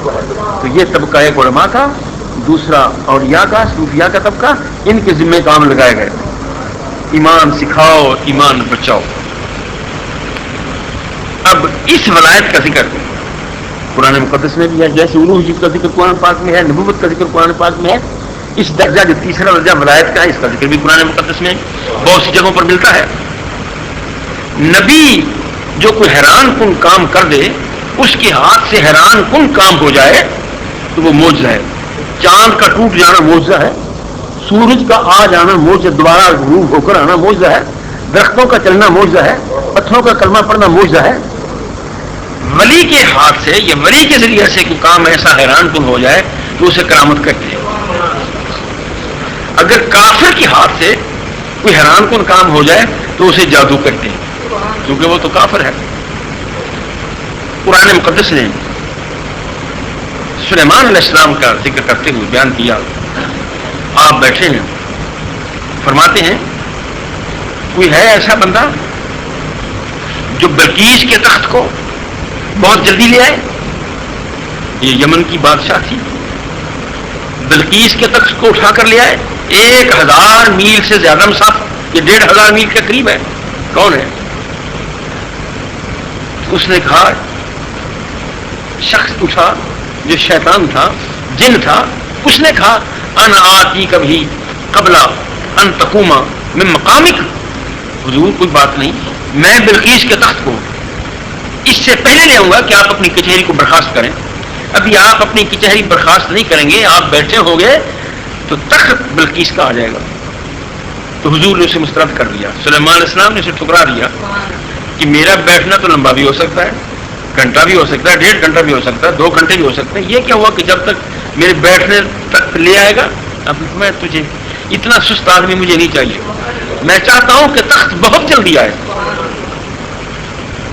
تو یہ طبقہ ایک علماء کا، دوسرا اولیاء کا، صوفیاء کا طبقہ، ان کے ذمہ کام لگائے گئے، ایمان سکھاؤ ایمان بچاؤ۔ اب اس ولایت کا ذکر قرآن مقدس میں بھی ہے، جیسے الوہیت کا ذکر قرآن پاک میں ہے، نبوت کا ذکر قرآن پاک میں ہے، اس درجہ جو تیسرا درجہ ولایت کا ہے اس کا ذکر بھی قرآن مقدس میں بہت سی جگہوں پر ملتا ہے۔ نبی جو کوئی حیران کن کام کر دے، اس کے ہاتھ سے حیران کن کام ہو جائے تو وہ معجزہ ہے۔ چاند کا ٹوٹ جانا معجزہ ہے، سورج کا آ جانا معجزہ، دوبارہ غروب ہو کر آنا معجزہ ہے، درختوں کا چلنا معجزہ ہے، پتھروں کا کلمہ پڑھنا معجزہ ہے۔ ولی کے ہاتھ سے یا ولی کے ذریعے سے کوئی کام ایسا حیران کن ہو جائے تو اسے کرامت کہتے ہیں۔ اگر کافر کے ہاتھ سے کوئی حیران کن کام ہو جائے تو اسے جادو کہتے ہیں، کیونکہ وہ تو کافر ہے۔ قرآن مقدس نے سلیمان علیہ السلام کا ذکر کرتے ہوئے بیان کیا، آپ بیٹھے ہیں، فرماتے ہیں کوئی ہے ایسا بندہ جو بلقیس کے تخت کو بہت جلدی لے آئے؟ یہ یمن کی بادشاہ تھی، بلقیس کے تخت کو اٹھا کر لے آئے، 1000 میل سے زیادہ مسافت، یہ 1500 میل کے قریب ہے۔ کون ہے؟ اس نے کہا شخص اٹھا جو شیطان تھا، جن تھا، اس نے کہا انا آتی کبھی قبل ان تقوم من مقامک، حضور کوئی بات نہیں، میں بلقیس کے تخت کو اس سے پہلے لے آؤں گا کہ آپ اپنی کچہری کو برخاست کریں۔ ابھی آپ اپنی کچہری برخاست نہیں کریں گے، آپ بیٹھے ہو گے تو تخت بلقیس کا آ جائے گا۔ تو حضور نے اسے مسترد کر دیا، سلیمان علیہ السلام نے اسے ٹھکرا دیا کہ میرا بیٹھنا تو لمبا بھی ہو سکتا ہے، گھنٹہ بھی ہو سکتا ہے، 1.5 گھنٹہ بھی ہو سکتا ہے، 2 گھنٹے بھی ہو سکتے ہیں، یہ کیا ہوا کہ جب تک میرے بیٹھنے تک لے آئے گا؟ اب میں تجھے اتنا سست آدمی مجھے نہیں چاہیے، میں چاہتا ہوں کہ تخت بہت جلدی آئے۔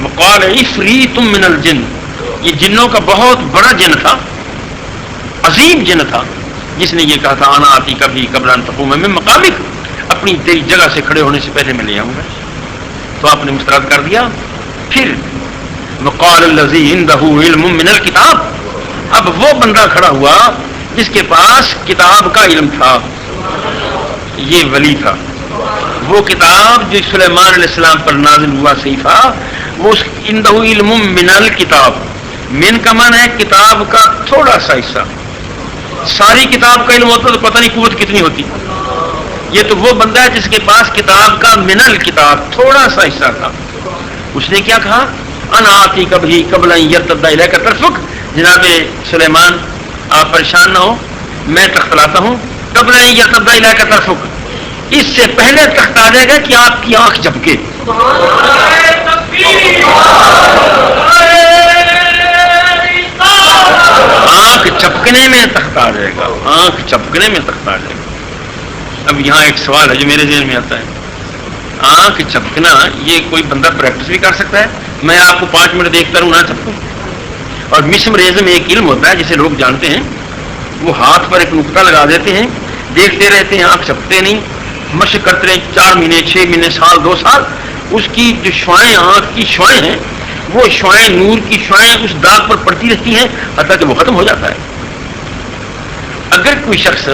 وقال عفریت من الجن، یہ جنوں کا بہت بڑا جن تھا، عظیم جن تھا، جس نے یہ کہا تھا انا آتی کبھی قبل ان تقوم من مقامک، اپنی تیری جگہ سے کھڑے ہونے سے پہلے میں لے آؤں گا۔ تو آپ نے مسترد کر دیا۔ پھر وقال الذی عنده علم من الکتاب، اب وہ بندہ کھڑا ہوا جس کے پاس کتاب کا علم تھا، یہ ولی تھا، وہ کتاب جو سلیمان علیہ السلام پر نازل ہوا صحیفہ، وہ عنده علم من الکتاب، من کا معنی ہے کتاب کا تھوڑا سا حصہ، ساری کتاب کا علم ہوتا تو پتہ نہیں قوت کتنی ہوتی، یہ تو وہ بندہ ہے جس کے پاس کتاب کا من الکتاب تھوڑا سا حصہ تھا۔ اس نے کیا کہا؟ انا آتی کبھی قبل ان یرتد الیک طرفک، جناب سلیمان آپ پریشان نہ ہو، میں تخت لاتا ہوں، قبل ان یرتد الیک طرفک، اس سے پہلے تخت آ جائے گا کہ آپ کی آنکھ جھپکے۔ آنکھ چپکنے میں تخت آ جائے گا، آنکھ چپکنے میں تخت آ جائے گا۔ اب یہاں ایک سوال ہے جو میرے ذہن میں آتا ہے، آنکھ چپکنا یہ کوئی بندہ پریکٹس بھی کر سکتا ہے؟ میں آپ کو 5 منٹ دیکھتا رہوں نہ چپکوں؟ اور مسمریزم ایک علم ہوتا ہے جسے لوگ جانتے ہیں، وہ ہاتھ پر ایک نقطہ لگا دیتے ہیں، دیکھتے رہتے ہیں، آنکھ چپکتے نہیں، مشق کرتے رہے 4 مہینے 6 مہینے سال 2 سال، اس کی جو شعائیں آنکھ کی شعائیں ہیں، وہ شعائیں نور کی شعائیں اس داغ پر پڑتی رہتی ہیں حتیٰ کہ وہ ختم ہو جاتا ہے۔ اگر کوئی شخص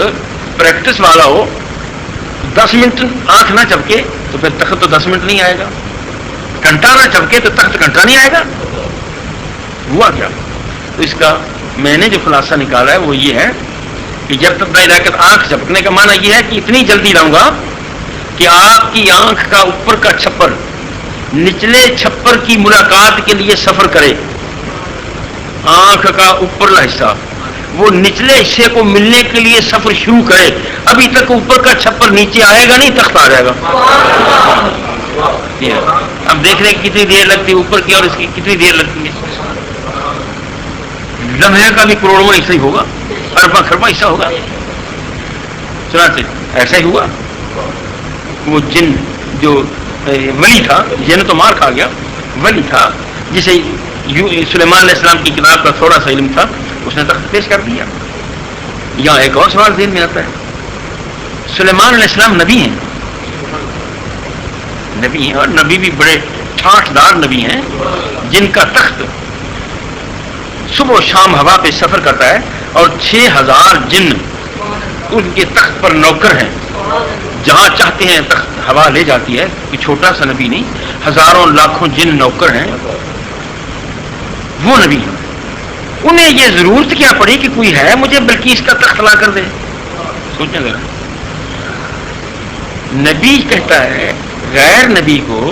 پریکٹس والا ہو، 10 منٹ آنکھ نہ چپکے تو پھر تخت تو 10 منٹ نہیں آئے گا، گھنٹہ نہ چپکے تو تخت گھنٹہ نہیں آئے گا۔ ہوا کیا؟ تو اس کا میں نے جو خلاصہ نکالا ہے وہ یہ ہے کہ جب تک دائرہ آنکھ چپکنے کا معنی یہ ہے کہ اتنی جلدی لاؤں گا کہ آپ کی آنکھ کا اوپر کا چھپر نچلے چھپر کی ملاقات کے لیے سفر کرے، آنکھ کا اوپرلا حصہ وہ نچلے حصے کو ملنے کے لیے سفر شروع کرے، ابھی تک اوپر کا چھپر نیچے آئے گا نہیں، تخت آ جائے گا۔ اب دیکھ رہے کتنی دیر لگتی ہے اوپر کی اور اس کی کتنی دیر لگتی ہے، لمحے کا بھی کروڑواں حصہ ہی ہوگا، ارباں خرباں حصہ ہوگا۔ چنانچہ ایسا ہی ہوا، وہ جن جو ولی تھا، جن تو مار کھا گیا، ولی تھا جسے سلیمان علیہ السلام کی کتاب کا تھوڑا سا علم تھا، اس نے تخت پیش کر دیا۔ یہاں ایک اور سوال ذہن میں آتا ہے، سلیمان علیہ السلام نبی ہیں، نبی ہیں اور نبی بھی بڑے ٹھاٹھ دار نبی ہیں، جن کا تخت صبح و شام ہوا پہ سفر کرتا ہے اور 6000 جن ان کے تخت پر نوکر ہیں، جہاں چاہتے ہیں تخت ہوا لے جاتی ہے. کہ چھوٹا سا نبی نہیں، ہزاروں لاکھوں جن نوکر ہیں، وہ نبی ہیں. انہیں یہ ضرورت کیا پڑی کہ کوئی ہے مجھے بلقیس کا تخت لا کر دے؟ سوچیں ذرا. نبی کہتا ہے غیر نبی کو،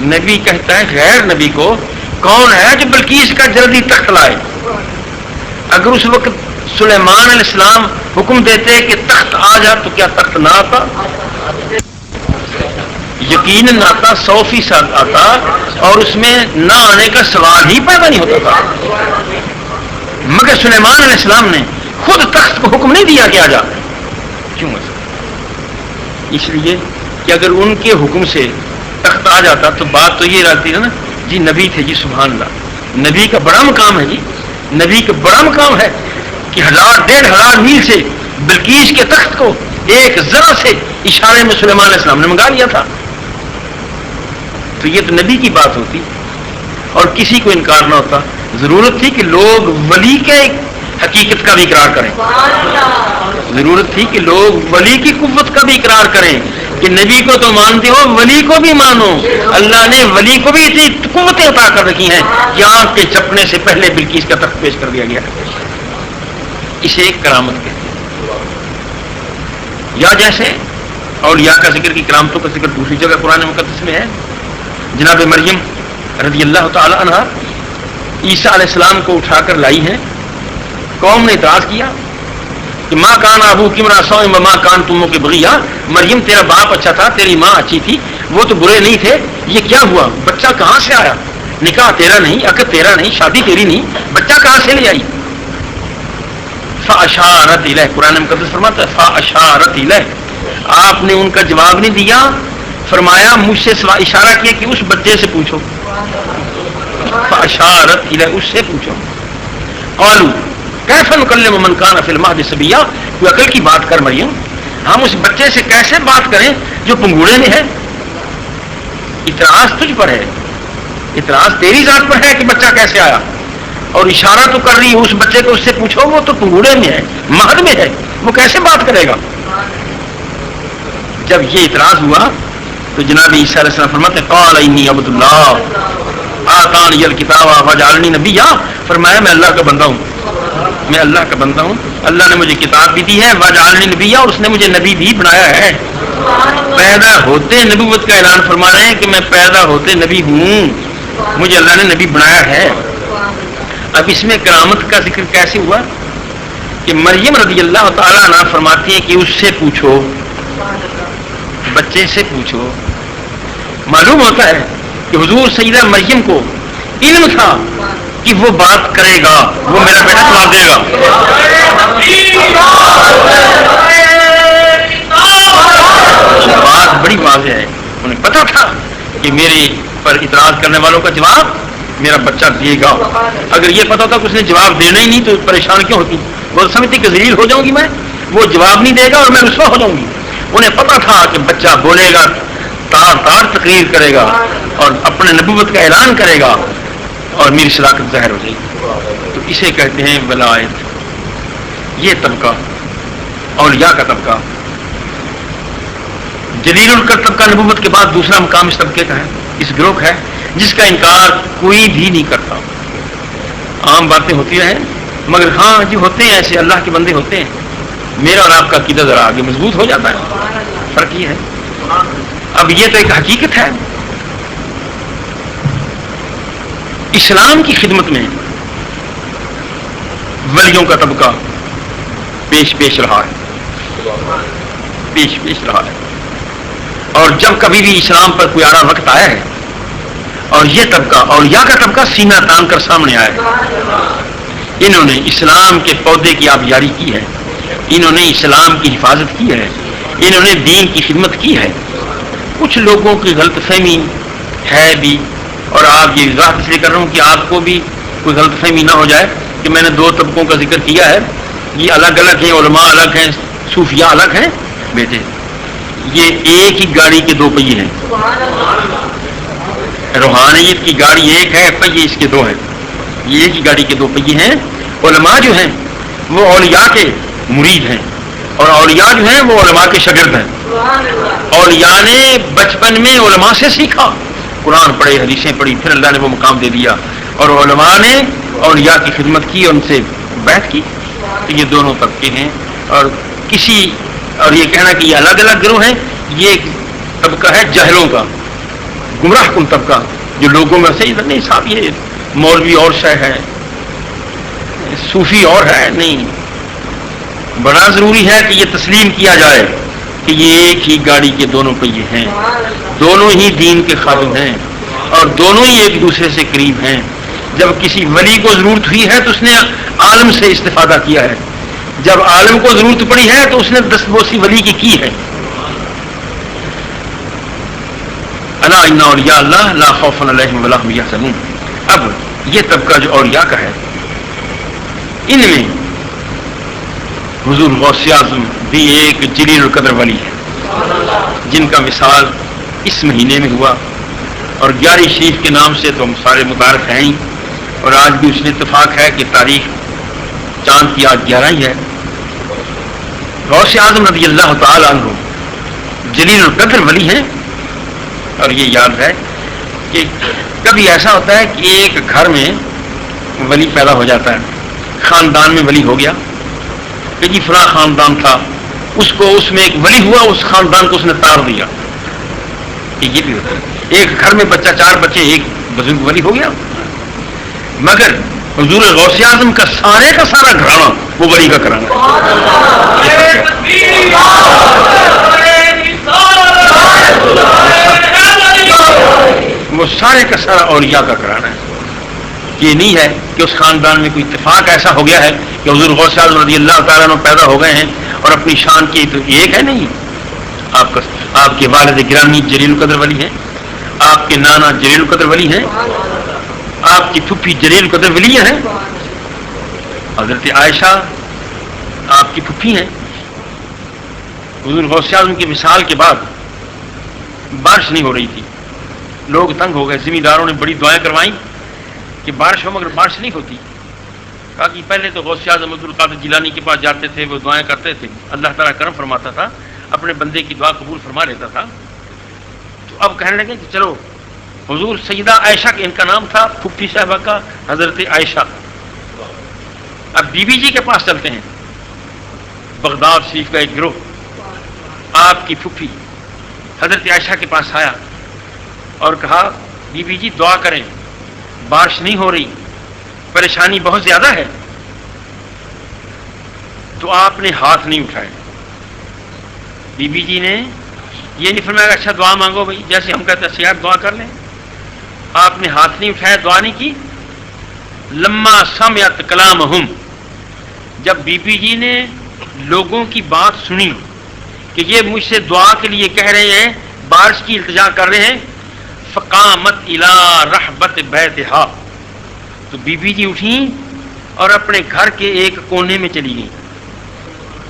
نبی کہتا ہے غیر نبی کو کون ہے جو بلقیس کا جلدی تخت لائے؟ اگر اس وقت سلیمان علیہ السلام حکم دیتے کہ تخت آ جا تو کیا تخت نہ آتا؟ یقیناً آتا، 100% آتا، اور اس میں نہ آنے کا سوال ہی پیدا نہیں ہوتا تھا. مگر سلیمان علیہ السلام نے خود تخت کو حکم نہیں دیا کہ آ جا. کیوں ایسا؟ اس لیے کہ اگر ان کے حکم سے تخت آ جاتا تو بات تو یہ رہتی ہے نا جی نبی تھے جی، سبحان اللہ. نبی کا بڑا مقام ہے جی، نبی کا بڑا مقام ہے کہ 1000-1500 میل سے بلقیس کے تخت کو ایک ذرا سے اشارے میں سلیمان علیہ السلام نے منگا لیا تھا. تو یہ تو نبی کی بات ہوتی اور کسی کو انکار نہ ہوتا. ضرورت تھی کہ لوگ ولی کے حقیقت کا بھی اقرار کریں، ضرورت تھی کہ لوگ ولی کی قوت کا بھی اقرار کریں کہ نبی کو تو مانتے ہو، ولی کو بھی مانو. اللہ نے ولی کو بھی اتنی قوتیں عطا کر رکھی ہیں کہ آنکھ کے چپنے سے پہلے بلقیس کا تخت پیش کر دیا گیا. اسے ایک کرامت کہتے ہیں. یا جیسے اولیاء کا ذکر کی کرامتوں کا ذکر دوسری جگہ قرآن مقدس میں ہے. جناب مریم رضی اللہ تعالی عنہ عیسیٰ علیہ السلام کو اٹھا کر لائی ہیں. قوم نے اعتراض کیا کہ ماں کان ابو کی مرا سو ماں کان تموں کے بغیا، مریم تیرا باپ اچھا تھا، تیری ماں اچھی تھی، وہ تو برے نہیں تھے، یہ کیا ہوا؟ بچہ کہاں سے آیا؟ نکاح تیرا نہیں، عقد تیرا نہیں، شادی تیری نہیں، بچہ کہاں سے لے آئی؟ فاشارت الیہ، قرآن مقدس فرماتا ہے فاشارت الیہ. آپ نے ان کا جواب نہیں دیا، فرمایا مجھ سے اشارہ کیا کہ اس بچے سے پوچھو. فاشارت الیہ، اس سے پوچھو. قالوا کیف نکلم من کان فی المہد صبیا، کوئی عقل کی بات کر مریم، ہم اس بچے سے کیسے بات کریں جو پنگوڑے میں ہے؟ اعتراض تجھ پر ہے، اعتراض تیری ذات پر ہے کہ بچہ کیسے آیا، اور اشارہ تو کر رہی ہے اس بچے کو، اس سے پوچھو، وہ تو پنگوڑے میں ہے، مہد میں ہے، وہ کیسے بات کرے گا؟ جب یہ اعتراض ہوا تو جناب عیسیٰ علیہ السلام فرماتے ہیں قال انی عبد اللہ آتانی الکتاب وجعلنی نبیا، فرمایا میں اللہ کا بندہ ہوں، میں اللہ کا بندہ ہوں، اللہ نے مجھے کتاب بھی دی ہے، وجعلنی نبیا، اور اس نے مجھے نبی بھی بنایا ہے. پیدا ہوتے نبوت کا اعلان فرما رہے ہیں کہ میں پیدا ہوتے نبی ہوں، مجھے اللہ نے نبی بنایا ہے. اب اس میں کرامت کا ذکر کیسے ہوا کہ مریم رضی اللہ تعالیٰ عنہ فرماتی ہیں کہ اس سے پوچھو، بچے سے پوچھو. معلوم ہوتا ہے کہ حضور سیدہ مریم کو علم تھا کہ وہ بات کرے گا، وہ میرا بیٹا جواب دے گا. بات بڑی واضح ہے، انہیں پتا تھا کہ میرے پر اعتراض کرنے والوں کا جواب میرا بچہ دے گا. اگر یہ پتا ہوتا کہ اس نے جواب دینا ہی نہیں تو پریشان کیوں ہوتی؟ وہ سمجھتی کہ ذلیل ہو جاؤں گی میں، وہ جواب نہیں دے گا اور میں رسوا ہو جاؤں گی. انہیں پتا تھا کہ بچہ بولے گا، تار تار تقریر کرے گا اور اپنے نبوت کا اعلان کرے گا اور میری صداقت ظاہر ہو جائے گی. تو اسے کہتے ہیں ولایت. یہ طبقہ اولیاء کا طبقہ، جلیل القدر طبقہ نبوت کے بعد دوسرا مقام اس طبقے کا ہے، اس گروہ کا ہے جس کا انکار کوئی بھی نہیں کرتا. عام باتیں ہوتی رہیں مگر ہاں جی ہوتے ہیں ایسے اللہ کے بندے ہوتے ہیں. میرا اور آپ کا عقیدہ ذرا آگے مضبوط ہو جاتا ہے، فرق یہ ہے. اب یہ تو ایک حقیقت ہے، اسلام کی خدمت میں ولیوں کا طبقہ پیش رہا ہے، پیش رہا ہے. اور جب کبھی بھی اسلام پر کوئی آڑا وقت آیا ہے اور یہ طبقہ اولیاء کا طبقہ سینہ تان کر سامنے آیا ہے، انہوں نے اسلام کے پودے کی آبیاری کی ہے، انہوں نے اسلام کی حفاظت کی ہے، انہوں نے دین کی خدمت کی ہے. کچھ لوگوں کی غلط فہمی ہے بھی، اور آپ یہ وضاحت اس لیے کر رہا ہوں کہ آپ کو بھی کوئی غلط فہمی نہ ہو جائے کہ میں نے دو طبقوں کا ذکر کیا ہے، یہ الگ الگ ہیں، علماء الگ ہیں، صوفیاء الگ ہیں. بیٹے یہ ایک ہی گاڑی کے دو پہیے ہیں، روحانیت کی گاڑی ایک ہے، پہیے اس کے دو ہیں. یہ ایک ہی گاڑی کے دو پہیے ہیں. علماء جو ہیں وہ اولیاء کے مرید ہیں اور اولیاء جو ہیں وہ علماء کے شاگرد ہیں. اولیاء نے بچپن میں علماء سے سیکھا, قرآن پڑھے, حدیثیں پڑھی, پھر اللہ نے وہ مقام دے دیا, اور علماء نے اولیاء کی خدمت کی اور ان سے بیعت کی. تو یہ دونوں طبقے ہیں. اور یہ کہنا کہ یہ الگ الگ گروہ ہیں, یہ ایک طبقہ ہے جاہلوں کا, گمراہ کن طبقہ, جو لوگوں میں سے ادھر نہیں صاحب یہ مولوی اور شے ہے, صوفی اور ہے. نہیں, بڑا ضروری ہے کہ یہ تسلیم کیا جائے کہ یہ ایک ہی گاڑی کے دونوں پہیے ہیں, دونوں ہی دین کے خادم ہیں اور دونوں ہی ایک دوسرے سے قریب ہیں. جب کسی ولی کو ضرورت ہوئی ہے تو اس نے عالم سے استفادہ کیا ہے, جب عالم کو ضرورت پڑی ہے تو اس نے دستبوسی ولی کی ہے. الا ان اولیاء اللہ لا خوف علیہم ولا هم یحزنون. اب یہ طبقہ جو اولیاء کا ہے, ان میں حضور غوث اعظم بھی ایک جلیل القدر ولی ہے جن کا مثال اس مہینے میں ہوا, اور 11 شریف کے نام سے تو ہم سارے مبارک ہیں ہی, اور آج بھی اس میں اتفاق ہے کہ تاریخ چاند کی آج 11 ہی ہے. غوث اعظم رضی اللہ تعالی عنہ جلیل القدر ولی ہیں. اور یہ یاد ہے کہ کبھی ایسا ہوتا ہے کہ ایک گھر میں ولی پیدا ہو جاتا ہے, خاندان میں ولی ہو گیا کہ جی فلاں خاندان تھا, اس میں ایک ولی ہوا, اس خاندان کو اس نے تار دیا. یہ بھی ہوتا ہے, ایک گھر میں بچہ 4 بچے, ایک بزرگ ولی ہو گیا. مگر حضور غوث اعظم کا سارا گھرانہ وہ ولی کا گھرانہ ہے. وہ سارے کا سارا اولیاء کا گھرانہ ہے. یہ نہیں ہے کہ اس خاندان میں کوئی اتفاق ایسا ہو گیا ہے کہ حضور غوث اعظم رضی اللہ تعالیٰ عنہ پیدا ہو گئے ہیں اور اپنی شان کی تو ایک ہے. نہیں, آپ کے والد گرامی جلیل القدر ولی ہیں, آپ کے نانا جلیل القدر ولی ہیں, آپ کی پھپھی جلیل القدر ولی ہیں, حضرت عائشہ آپ کی پھپھی ہیں. حضور غوث اعظم کی وصال کے بعد بارش نہیں ہو رہی تھی, لوگ تنگ ہو گئے, زمینداروں نے بڑی دعائیں کروائیں کہ بارش ہو, مگر بارش نہیں ہوتی. کہا کہ پہلے تو غوث اعظم عبد القادر جیلانی کے پاس جاتے تھے, وہ دعائیں کرتے تھے, اللہ تعالیٰ کرم فرماتا تھا, اپنے بندے کی دعا قبول فرما لیتا تھا. تو اب کہنے لگے کہ چلو حضور سیدہ عائشہ کے ان کا نام تھا, پھپھی صاحبہ کا حضرت عائشہ, اب بی بی جی کے پاس چلتے ہیں. بغداد شریف کا ایک گروہ آپ کی پھپھی حضرت عائشہ کے پاس آیا اور کہا بی بی جی دعا کریں, بارش نہیں ہو رہی, پریشانی بہت زیادہ ہے. تو آپ نے ہاتھ نہیں اٹھائے. بی بی جی نے یہ نہیں فرمایا اچھا دعا مانگو بھائی, جیسے ہم کہتے ہیں اچھا یار دعا کر لیں. آپ نے ہاتھ نہیں اٹھایا, دعا نہیں کی. لما سمعت کلامہم, جب بی بی جی نے لوگوں کی بات سنی کہ یہ مجھ سے دعا کے لیے کہہ رہے ہیں, بارش کی التجا کر رہے ہیں, فقامت الی رحبت بیتہا, تو بی بی جی اٹھیں اور اپنے گھر کے ایک کونے میں چلی گئیں.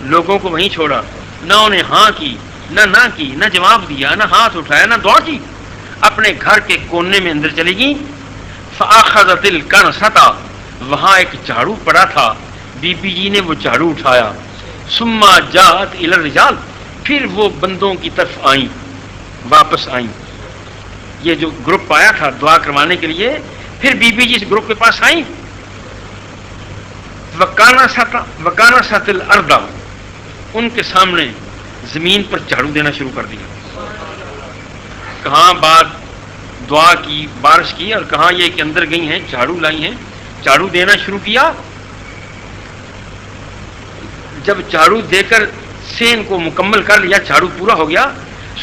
لوگوں کو وہیں چھوڑا, نہ انہیں ہاں کی نہ کی, نہ جواب دیا, نہ ہاتھ اٹھایا, نہ دعا کی, اپنے گھر کے کونے میں اندر چلی گئیں. فاخذت الکنصۃ, وہاں ایک جھاڑو پڑا تھا, بی بی جی نے وہ جھاڑو اٹھایا. ثم جاءت الی الرجال, پھر وہ بندوں کی طرف آئیں, واپس آئیں. یہ جو گروپ آیا تھا دعا کروانے کے لیے, پھر بی بی جی اس گروپ کے پاس آئیں. وکانست الارض, ان کے سامنے زمین پر جھاڑو دینا شروع کر دیا. کہاں بعد دعا کی, بارش کی, اور کہاں یہ کہ اندر گئی ہیں, جھاڑو لائی ہیں, جھاڑو دینا شروع کیا. جب جھاڑو دے کر سین کو مکمل کر لیا, جھاڑو پورا ہو گیا.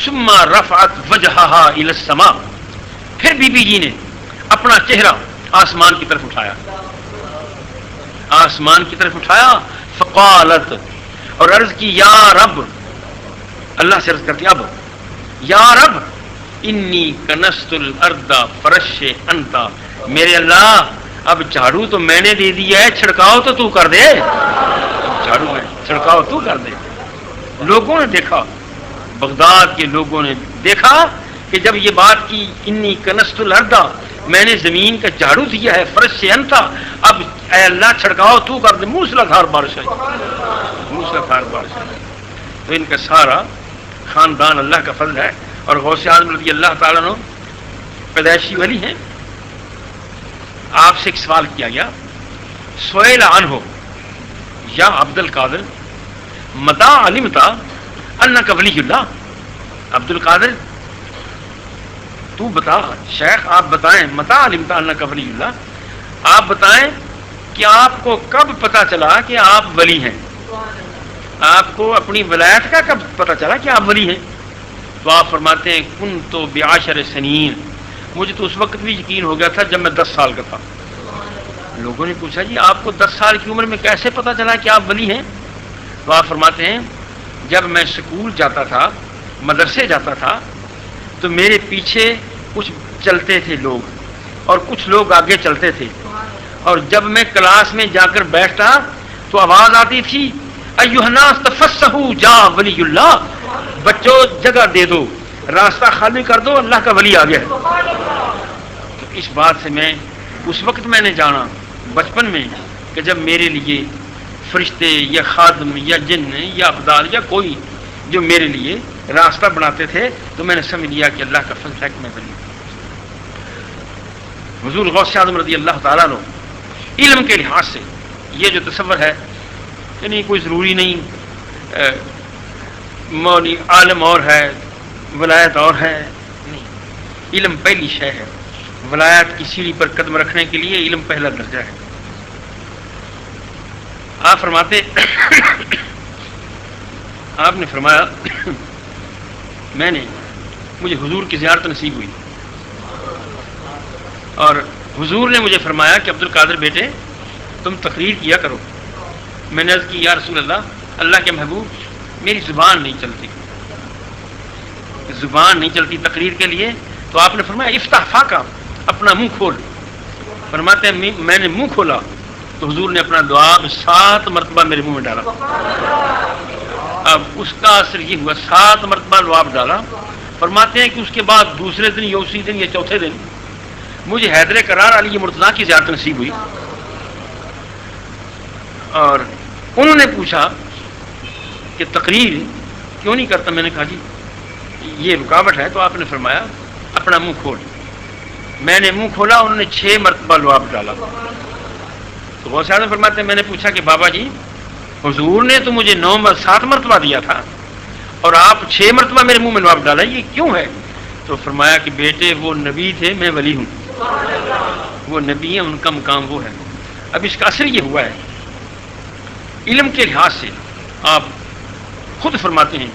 ثم رفعت وجہہا الی السماء, پھر بی بی جی نے اپنا چہرہ آسمان کی طرف اٹھایا, آسمان کی طرف اٹھایا. فقالت, اور عرض کی یا رب, اللہ سے عرض کرتی اب یا رب انی کنست الارض فرش انت, میرے اللہ اب جھاڑو تو میں نے دے دیا ہے, چھڑکاؤ تو تو کر دے, جھاڑو میں چھڑکاؤ تو کر دے. لوگوں نے دیکھا, بغداد کے لوگوں نے دیکھا کہ جب یہ بات کی انی کنست الارض, میں نے زمین کا جھاڑو دیا ہے، فرش سے انتا، اب اے اللہ چھڑکاؤ تو کر دے موسلادھار بارش ہے، موسلادھار بارش ہے۔ تو ان کا سارا خاندان اللہ کا فضل ہے، اور غوث اعظم رضی اللہ تعالیٰ عنہ پیدائشی ولی ہیں۔ آپ سے ایک سوال کیا گیا، سئل عنہ یا عبد القادر متى علمت انک ولی اللہ، عبد القادر تو بتا، شیخ آپ بتائیں، متى علمت انک ولی اللہ، آپ بتائیں کہ آپ کو کب پتہ چلا کہ آپ ولی ہیں، آپ کو اپنی ولایت کا کب پتہ چلا کہ آپ ولی ہیں؟ تو آپ فرماتے ہیں کنت بعشر سنین، مجھے تو اس وقت بھی یقین ہو گیا تھا جب میں 10 سال کا تھا۔ لوگوں نے پوچھا جی آپ کو 10 سال کی عمر میں کیسے پتہ چلا کہ آپ ولی ہیں؟ تو آپ فرماتے ہیں جب میں سکول جاتا تھا، مدرسے جاتا تھا، تو میرے پیچھے کچھ چلتے تھے لوگ اور کچھ لوگ آگے چلتے تھے، اور جب میں کلاس میں جا کر بیٹھتا تو آواز آتی تھی ایھا الناس تفسحوا جا ولی اللہ، بچوں جگہ دے دو، راستہ خالی کر دو، اللہ کا ولی آ گیا ہے۔ تو اس بات سے میں اس وقت میں نے جانا بچپن میں کہ جب میرے لیے فرشتے یا خادم یا جن یا ابدال یا کوئی جو میرے لیے راستہ بناتے تھے، تو میں نے سمجھ لیا کہ اللہ کا فضل ہے کہ میں ولی ہوں۔ حضور غوث اعظم رضی اللہ تعالیٰ عنہ علم کے لحاظ سے یہ جو تصور ہے یعنی کوئی ضروری نہیں مولوی عالم اور ہے ولایت اور ہے، نہیں، علم پہلی شے ہے، ولایت کی سیڑھی پر قدم رکھنے کے لیے علم پہلا درجہ ہے۔ آپ فرماتے آپ نے فرمایا مجھے حضور کی زیارت نصیب ہوئی، اور حضور نے مجھے فرمایا کہ عبد القادر بیٹے تم تقریر کیا کرو۔ میں نے عرض کی یا رسول اللہ، اللہ کے محبوب میری زبان نہیں چلتی، زبان نہیں چلتی تقریر کے لیے۔ تو آپ نے فرمایا افتح فاکا، اپنا منہ کھول۔ فرماتے ہیں میں نے منہ کھولا تو حضور نے اپنا لعاب 7 مرتبہ میرے منہ میں ڈالا۔ اب اس کا اثر یہ ہوا 7 مرتبہ لعاب ڈالا۔ فرماتے ہیں کہ اس کے بعد دوسرے دن یا اسی دن یا چوتھے دن مجھے حیدر کرار علی مرتضیٰ کی زیارت نصیب ہوئی، اور انہوں نے پوچھا کہ تقریر کیوں نہیں کرتا؟ میں نے کہا جی یہ رکاوٹ ہے۔ تو آپ نے فرمایا اپنا منہ کھول۔ میں نے منہ کھولا، انہوں نے 6 مرتبہ لعاب ڈالا۔ تو غوث اعظم فرماتے ہیں میں نے پوچھا کہ بابا جی حضور نے تو مجھے 7 مرتبہ دیا تھا اور آپ 6 مرتبہ میرے منہ میں لعاب ڈالا، یہ کیوں ہے؟ تو فرمایا کہ بیٹے وہ نبی تھے، میں ولی ہوں، وہ نبی ہیں، ان کا مقام وہ ہے۔ اب اس کا اثر یہ ہوا ہے علم کے لحاظ سے، آپ خود فرماتے ہیں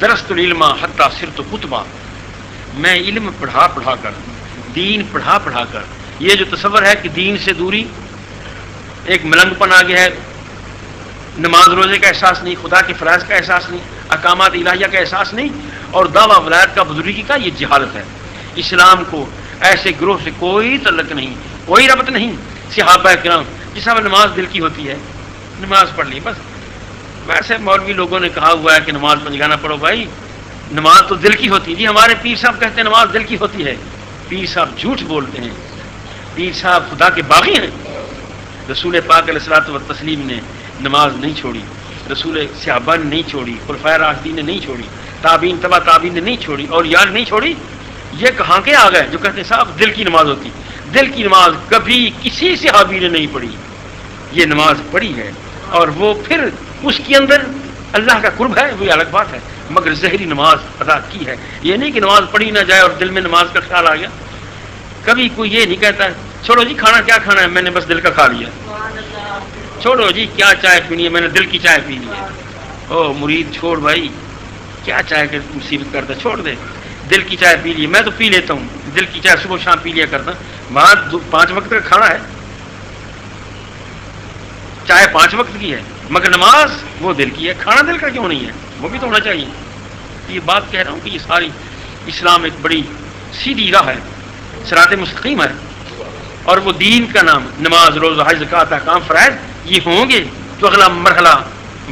درست العلم حتی صرت کتبا، میں علم پڑھا کر، دین پڑھا کر، یہ جو تصور ہے کہ دین سے دوری، ایک ملنگ پن آ گیا ہے، نماز روزے کا احساس نہیں، خدا کے فرائض کا احساس نہیں، احکامات الہیہ کا احساس نہیں، اور دعویٰ ولایت کا بزرگی کا، یہ جہالت ہے۔ اسلام کو ایسے گروہ سے کوئی تعلق نہیں، کوئی ربط نہیں۔ صحابہ کرام جس طرح نماز دل کی ہوتی ہے، نماز پڑھ لی بس۔ ویسے مولوی لوگوں نے کہا ہوا ہے کہ نماز پنجگانا پڑھو، بھائی نماز تو دل کی ہوتی ہے۔ جی ہمارے پیر صاحب کہتے ہیں نماز دل کی ہوتی ہے، پیر صاحب جھوٹ بولتے ہیں، پیر صاحب خدا کے باغی ہیں۔ رسول پاک علیہ الصلوۃ والتسلیم نے نماز نہیں چھوڑی، رسول صحابہ نے نہیں چھوڑی، خلفائے راشدین نے نہیں چھوڑی، تابعین تبع تابعین نے نہیں چھوڑی، اولیاء نے نہیں چھوڑی۔ یہ کہاں کے آ گئے جو کہتے ہیں صاحب دل کی نماز ہوتی؟ دل کی نماز کبھی کسی صحابی نے نہیں پڑھی، یہ نماز پڑھی ہے، اور وہ پھر اس کے اندر اللہ کا قرب ہے، وہ الگ بات ہے، مگر ظاہری نماز ادا کی ہے۔ یہ نہیں کہ نماز پڑھی نہ جائے اور دل میں نماز کا خیال آ گیا۔ کبھی کوئی یہ نہیں کہتا چھوڑو جی کھانا کیا کھانا ہے، میں نے بس دل کا کھا لیا، چھوڑو جی کیا چائے پینی ہے، میں نے دل کی چائے پی لی ہے۔ او مرید چھوڑ بھائی، کیا چائے کے مصیبت کرتا، چھوڑ دے، دل کی چائے پی لی، میں تو پی لیتا ہوں دل کی چائے، صبح شام پی لیا کرتا، وہاں 5 وقت کا کھانا ہے، چائے 5 وقت کی ہے، مگر نماز وہ دل کی ہے، کھانا دل کا کیوں نہیں ہے؟ وہ بھی تو ہونا چاہیے۔ یہ بات کہہ رہا ہوں کہ یہ ساری اسلام ایک بڑی سیدھی راہ ہے، صراط مستقیم ہے، اور وہ دین کا نام نماز، روزہ، حج، زکوٰۃ، احکام، فرائض یہ ہوں گے تو اگلا مرحلہ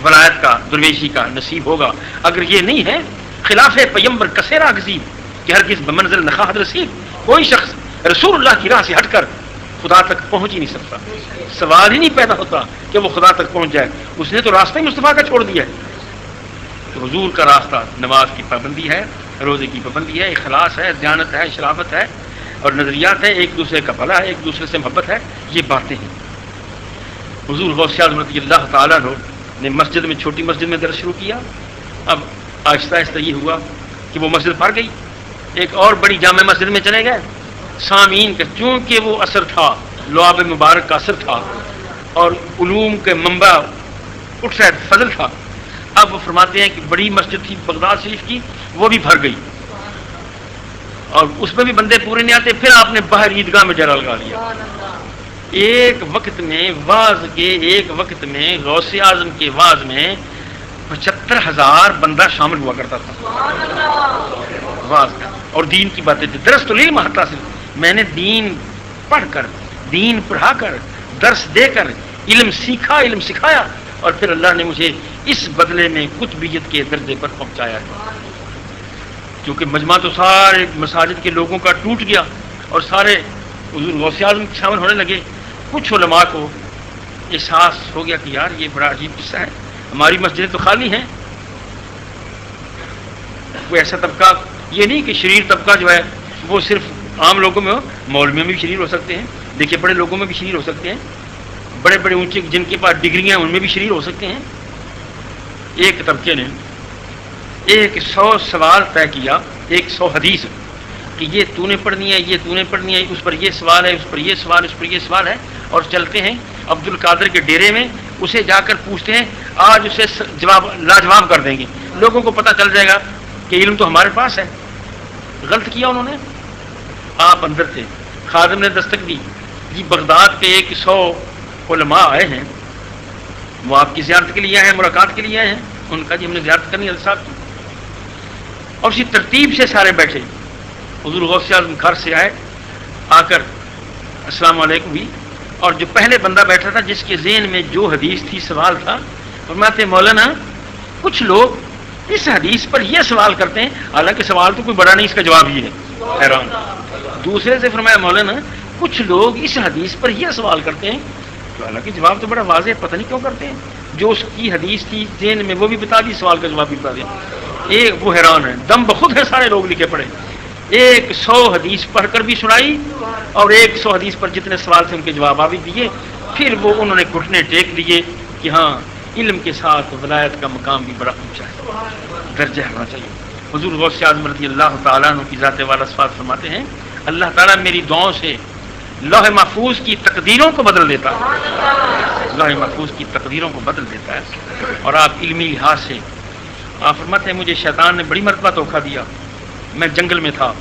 ولایت کا، درویشی کا نصیب ہوگا۔ اگر یہ نہیں ہے، خلاف پیمبر کثیرہ غزیب کہ ہرگز بمنزل نخواہد رسید، کوئی شخص رسول اللہ کی راہ سے ہٹ کر خدا تک پہنچ ہی نہیں سکتا. سوال ہی نہیں پیدا ہوتا کہ وہ خدا تک پہنچ جائے. اس نے تو راستہ ہی مصطفیٰ کا چھوڑ دیا ہے. تو حضور کا راستہ نماز کی پابندی ہے, روزے کی پابندی ہے, اخلاص ہے, دیانت ہے, شرافت ہے, اور نظریات ہے, ایک دوسرے کا بھلا ہے, ایک دوسرے سے محبت ہے. یہ باتیں ہیں. حضور غوث اعظم رضی اللہ تعالیٰ نے مسجد میں, چھوٹی مسجد میں درس شروع کیا. اب آہستہ آہستہ یہ ہوا کہ وہ مسجد بھر گئی. ایک اور بڑی جامع مسجد میں چلے گئے. سامعین کا, چونکہ وہ اثر تھا, لعاب مبارک کا اثر تھا, اور علوم کے منبع اٹھ رہا فضل تھا. اب وہ فرماتے ہیں کہ بڑی مسجد تھی بغداد شریف کی, وہ بھی بھر گئی, اور اس میں بھی بندے پورے نہیں آتے. پھر آپ نے باہر عیدگاہ میں ڈیرا لگا لیا. ایک وقت میں ایک وقت میں غوث اعظم کے واز میں 75,000 بندہ شامل ہوا کرتا تھا واز کا, اور دین کی باتیں تھی. درس تو لی محتا سے میں نے دین پڑھ کر, دین پڑھا کر, درس دے کر علم سیکھا, علم سکھایا, اور پھر اللہ نے مجھے اس بدلے میں قطبیت کے درجے پر پہنچایا ہے. کیونکہ مجمع تو سارے مساجد کے لوگوں کا ٹوٹ گیا, اور سارے حضور غوث اعظم شامل ہونے لگے. کچھ علماء کو احساس ہو گیا کہ یار یہ بڑا عجیب قصہ ہے, ہماری مسجدیں تو خالی ہیں. کوئی ایسا طبقہ, یہ نہیں کہ شریر طبقہ جو ہے وہ صرف عام لوگوں میں ہو, مولویوں میں بھی شریر ہو سکتے ہیں, دیکھیے بڑے لوگوں میں بھی شریر ہو سکتے ہیں, بڑے بڑے اونچے جن کے پاس ڈگریاں ہیں ان میں بھی شریر ہو سکتے ہیں. ایک طبقے نے 100 سوال طے کیا, 100 حدیث کہ یہ تو نے پڑھنی ہے, یہ تو نے پڑھنی ہے, اس پر یہ سوال ہے, اس پر یہ سوال, اس پر یہ سوال ہے, اور چلتے ہیں عبد القادر کے ڈیرے میں. اسے جا کر پوچھتے ہیں, آج اسے جواب لاجواب کر دیں گے, لوگوں کو پتہ چل جائے گا کہ علم تو ہمارے پاس ہے. غلط کیا انہوں نے. آپ اندر تھے, خادم نے دستک دی, جی بغداد کے 100 علماء آئے ہیں, وہ آپ کی زیارت کے لیے آئے ہیں, ملاقات کے لیے آئے ہیں. ان کا جی ہم نے زیارت کرنی ہے صاحب کی. اور اسی ترتیب سے سارے بیٹھے. حضور غوث اعظم گھر سے آئے, آ کر السلام علیکم بھی, اور جو پہلے بندہ بیٹھا تھا جس کے ذہن میں جو حدیث تھی, سوال تھا, فرماتے مولانا کچھ لوگ اس حدیث پر یہ سوال کرتے ہیں, حالانکہ سوال تو کوئی بڑا نہیں, اس کا جواب یہ ہے. حیران. دوسرے سے فرمایا مولانا کچھ لوگ اس حدیث پر یہ سوال کرتے ہیں, حالانکہ جواب تو بڑا واضح ہے, پتہ نہیں کیوں کرتے ہیں. جو اس کی حدیث تھی ذہن میں وہ بھی بتا دی, سوال کا جواب بھی بتا دیا. ایک وہ حیران ہے, دم بخود ہے, سارے لوگ لکھے پڑے. 100 حدیث پڑھ کر بھی سنائی, اور 100 حدیث پر جتنے سوال تھے ان کے جواب بھی دیے. پھر وہ انہوں نے گھٹنے ٹیک لیے کہ ہاں علم کے ساتھ ولایت کا مقام بھی بڑا اونچا ہے, درجہ ہونا چاہیے. حضور غوث اعظم رضی اللہ تعالیٰ عنہ کی ذات والا صفات فرماتے ہیں, اللہ تعالیٰ میری دعاؤں سے لوح محفوظ کی تقدیروں کو بدل دیتا ہے, لوح محفوظ کی تقدیروں کو بدل دیتا ہے. اور آپ علمی لحاظ سے آپ فرماتے ہیں مجھے شیطان نے بڑی مرتبہ دھوکہ دیا. میں جنگل میں تھا,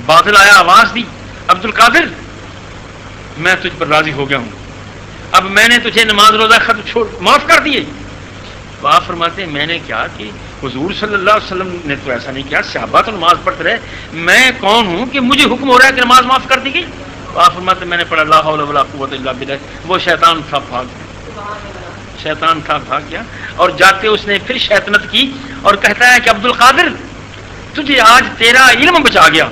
بادل آیا, آواز دی, عبد القادر میں تجھ پر راضی ہو گیا ہوں, اب میں نے تجھے نماز روزہ خط چھوڑ معاف کر دیے. تو آپ فرماتے ہیں میں نے کیا کہ حضور صلی اللہ علیہ وسلم نے تو ایسا نہیں کیا, صحابہ تو نماز پڑھتے رہے, میں کون ہوں کہ مجھے حکم ہو رہا ہے کہ نماز معاف کر دی گئی. تو آپ فرماتے ہیں میں نے پڑھا لا حول ولا قوت الا باللہ. وہ شیطان تھا بھاگ گیا, شیطان تھا بھاگ گیا. اور جاتے اس نے پھر شیطنت کی اور کہتا ہے کہ عبد القادر تجھے آج تیرا علم بچا گیا,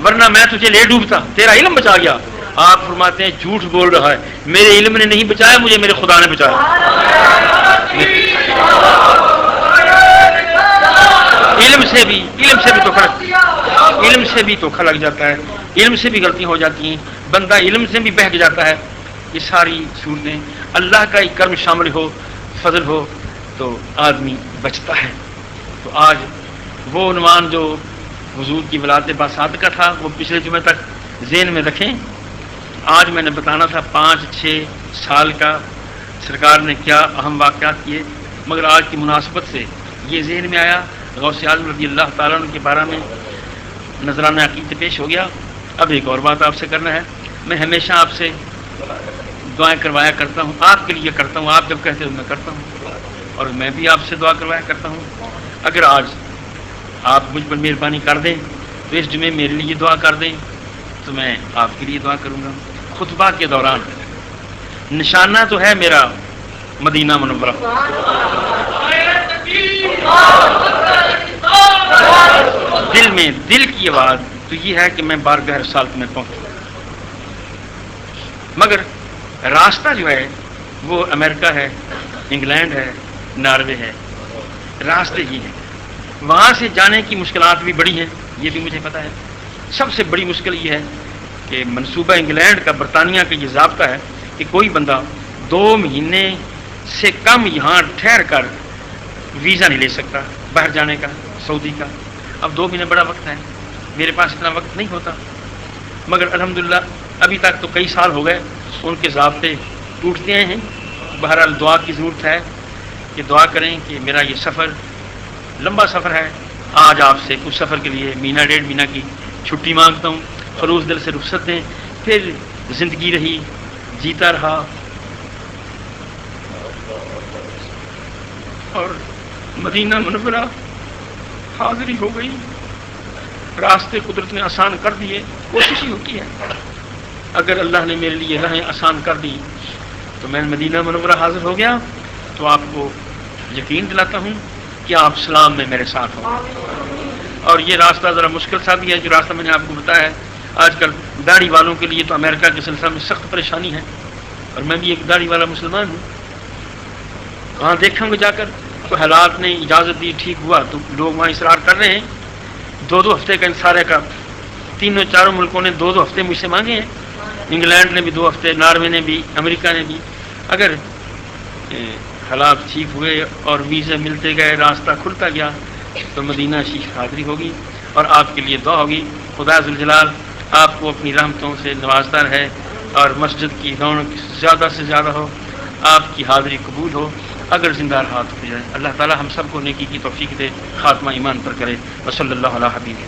ورنہ میں تجھے لے ڈوبتا, تیرا علم بچا گیا. آپ فرماتے ہیں جھوٹ بول رہا ہے, میرے علم نے نہیں بچایا, مجھے میرے خدا نے بچایا. علم سے بھی دھوکہ لگ جاتا ہے, علم سے بھی غلطیاں ہو جاتی ہیں, بندہ علم سے بھی بہک جاتا ہے. یہ ساری صورتیں اللہ کا ایک کرم شامل ہو, فضل ہو تو آدمی بچتا ہے. تو آج وہ عنوان جو حضور کی ولادت باصادقہ تھا وہ پچھلے جمعے تک ذہن میں رکھیں. آج میں نے بتانا تھا 5-6 سال کا سرکار نے کیا اہم واقعات کیے, مگر آج کی مناسبت سے یہ ذہن میں آیا. غوث اعظم رضی اللہ تعالیٰ عنہ کے بارے میں نذرانہ عقیدت پیش ہو گیا. اب ایک اور بات آپ سے کرنا ہے. میں ہمیشہ آپ سے دعائیں کروایا کرتا ہوں, آپ کے لیے کرتا ہوں, آپ جب کہتے ہیں میں کرتا ہوں, اور میں بھی آپ سے دعا کروایا کرتا ہوں. اگر آج آپ مجھ پر مہربانی کر دیں تو اس جمعے میرے لیے دعا کر دیں تو میں آپ کے لیے دعا کروں گا. خطبہ کے دوران نشانہ تو ہے میرا مدینہ منورہ, دل میں دل کی آواز تو یہ ہے کہ میں بارگاہ رسالت میں پہنچوں، مگر راستہ جو ہے وہ امریکہ ہے، انگلینڈ ہے، ناروے ہے، راستے ہی ہیں۔ وہاں سے جانے کی مشکلات بھی بڑی ہیں، یہ بھی مجھے پتہ ہے۔ سب سے بڑی مشکل یہ ہے کہ منصوبہ انگلینڈ کا، برطانیہ کا یہ ضابطہ ہے کہ کوئی بندہ 2 مہینے سے کم یہاں ٹھہر کر ویزا نہیں لے سکتا باہر جانے کا، سعودی کا۔ اب 2 مہینے بڑا وقت ہے، میرے پاس اتنا وقت نہیں ہوتا، مگر الحمدللہ ابھی تک تو کئی سال ہو گئے ان کے ضابطے ٹوٹتے ہیں۔ بہرحال دعا کی ضرورت ہے کہ دعا کریں کہ میرا یہ سفر لمبا سفر ہے۔ آج آپ سے کچھ سفر کے لیے مہینہ 1.5 مہینہ کی چھٹی مانگتا ہوں، خلوص دل سے رخصت دیں، پھر زندگی رہی، جیتا رہا، اور مدینہ منورہ حاضری ہو گئی۔ راستے قدرت نے آسان کر دیے، کوشش ہی ہوتی ہے۔ اگر اللہ نے میرے لیے راہیں آسان کر دی تو میں مدینہ منورہ حاضر ہو گیا، تو آپ کو یقین دلاتا ہوں کہ آپ سلام میں میرے ساتھ ہوں۔ اور یہ راستہ ذرا مشکل سا بھی ہے، جو راستہ میں نے آپ کو بتایا ہے۔ آج کل داڑھی والوں کے لیے تو امریکہ کے سلسلہ میں سخت پریشانی ہے، اور میں بھی ایک داڑھی والا مسلمان ہوں۔ وہاں دیکھیں گے جا کر، تو حالات نے اجازت دی، ٹھیک ہوا تو لوگ وہاں اصرار کر رہے ہیں۔ 2 ہفتے کا انصارے کا 3 ملکوں نے 2 ہفتے مجھ سے مانگے ہیں۔ انگلینڈ نے بھی 2 ہفتے، ناروے نے بھی، امریکہ نے بھی۔ اگر حالات ٹھیک ہوئے اور ویزے ملتے گئے، راستہ کھلتا گیا، تو مدینہ شریف حاضری ہوگی اور آپ کے لیے دعا ہوگی۔ خدا ذوالجلال آپ کو اپنی رحمتوں سے نوازتا رہے اور مسجد کی رونق زیادہ سے زیادہ ہو، آپ کی حاضری قبول ہو۔ اگر زندہ رہا تو اللہ تعالی ہم سب کو نیکی کی توفیق دے، خاتمہ ایمان پر کرے۔ وصلی اللہ علیہ حبیبہ۔